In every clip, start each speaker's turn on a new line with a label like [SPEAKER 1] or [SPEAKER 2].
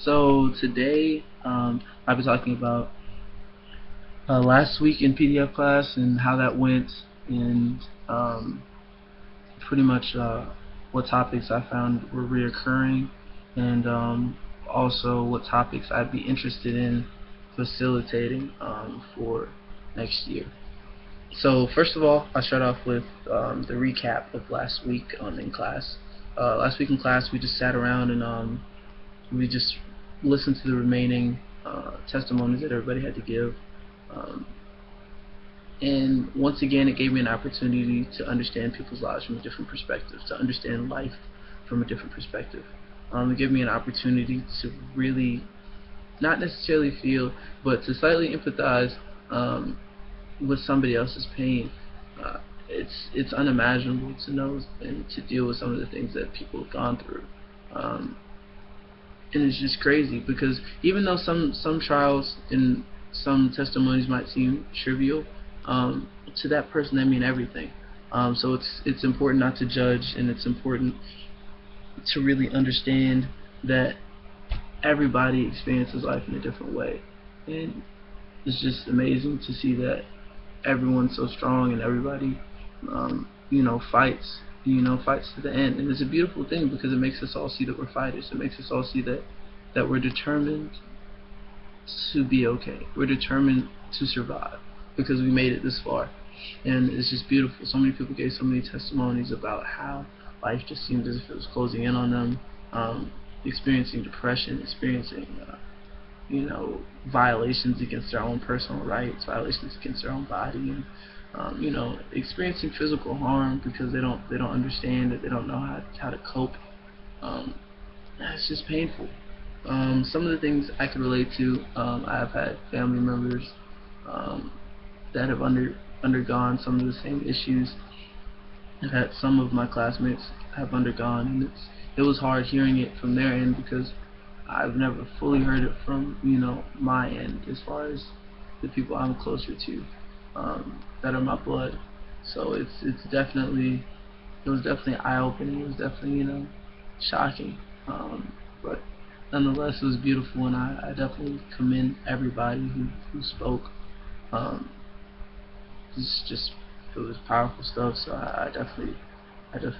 [SPEAKER 1] So today, I'll be talking about last week in PDF class and how that went, and pretty much what topics I found were reoccurring, and also what topics I'd be interested in facilitating for next year. So first of all, I'll start off with the recap of last week in class. Last week in class, we just sat around and we just listened to the remaining testimonies that everybody had to give. Um, and once again, it gave me an opportunity to understand people's lives from a different perspective, to understand life from a different perspective. It gave me an opportunity to really not necessarily feel, but to slightly empathize um, with somebody else's pain. It's unimaginable to know and to deal with some of the things that people have gone through. Um, and it's just crazy because even though some trials and some testimonies might seem trivial, to that person they mean everything. So it's important not to judge, and it's important to really understand that everybody experiences life in a different way, and it's just amazing to see that everyone's so strong and everybody, fights to the end, and it's a beautiful thing because it makes us all see that we're fighters. It makes us all see that we're determined to be okay. We're determined to survive because we made it this far. And it's just beautiful. So many people gave so many testimonies about how life just seemed as if it was closing in on them, experiencing depression, experiencing, violations against their own personal rights, violations against their own body, and experiencing physical harm because they don't understand it, they don't know how to cope. Um, it's just painful. Some of the things I can relate to, I've had family members um, that have undergone some of the same issues that some of my classmates have undergone, and it was hard hearing it from their end because I've never fully heard it from my end as far as the people I'm closer to, that are my blood. So it was definitely eye opening. It was definitely shocking, but nonetheless it was beautiful, and I definitely commend everybody who spoke. Um, it's just it was powerful stuff. So I definitely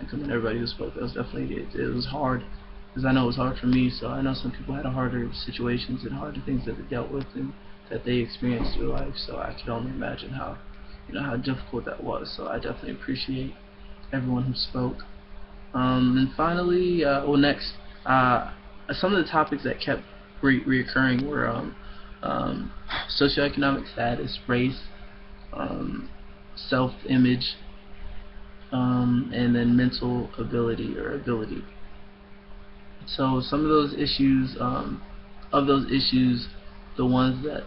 [SPEAKER 1] commend everybody who spoke. That was definitely it was hard, because I know it was hard for me. So I know some people had harder situations and harder things that they dealt with and that they experienced through life. So I could only imagine how difficult that was. So I definitely appreciate everyone who spoke. And finally, next, some of the topics that kept reoccurring were socioeconomic status, race, um, self-image, and then mental ability or ability. So some of those issues, the ones that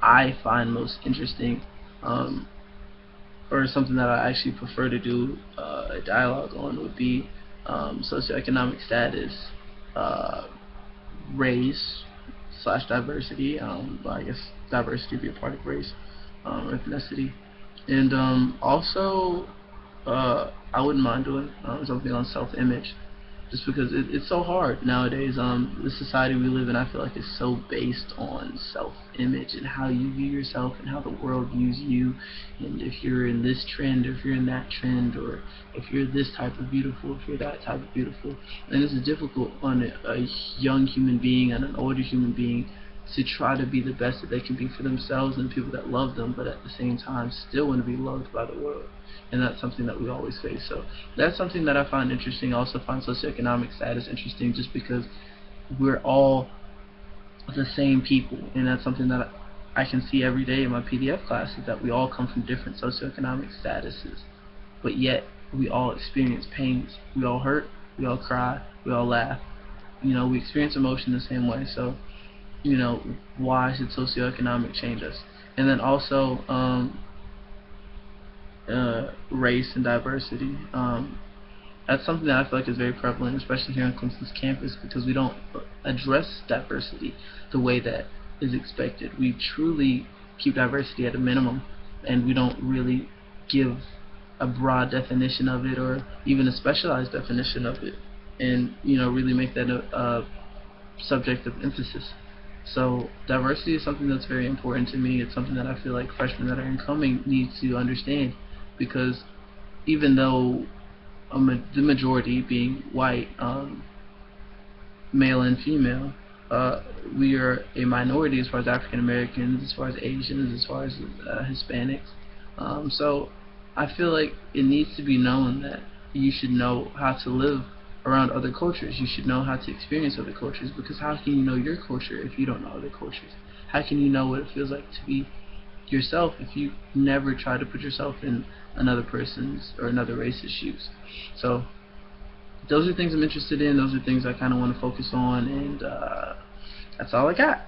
[SPEAKER 1] I find most interesting, um, or something that I actually prefer to do a dialogue on, would be socioeconomic status, uh, race slash diversity. I guess diversity would be a part of race, ethnicity, and also I wouldn't mind doing something on self-image, just because it's so hard nowadays. The society we live in, I feel like, is so based on self-image and how you view yourself and how the world views you, and if you're in this trend or if you're in that trend, or if you're this type of beautiful, if you're that type of beautiful. And this is difficult on a young human being and an older human being to try to be the best that they can be for themselves and people that love them, but at the same time still want to be loved by the world. And that's something that we always face. So that's something that I find interesting. I also find socioeconomic status interesting just because we're all the same people, and that's something that I can see every day in my PDF classes, that we all come from different socioeconomic statuses, but yet we all experience pains. We all hurt, we all cry, we all laugh. We experience emotion the same way. So, why should socioeconomic change us? And then also, race and diversity. That's something that I feel like is very prevalent, especially here on Clemson's campus, because we don't address diversity the way that is expected. We truly keep diversity at a minimum, and we don't really give a broad definition of it, or even a specialized definition of it, and really make that subject of emphasis. So diversity is something that's very important to me. It's something that I feel like freshmen that are incoming need to understand, because even though the majority being white, male and female, uh, we are a minority as far as African Americans, as far as Asians, as far as Hispanics. So I feel like it needs to be known that you should know how to live around other cultures. You should know how to experience other cultures, because how can you know your culture if you don't know other cultures? How can you know what it feels like to be yourself if you never try to put yourself in another person's or another race's shoes? So those are things I'm interested in. Those are things I kind of want to focus on, and that's all I got.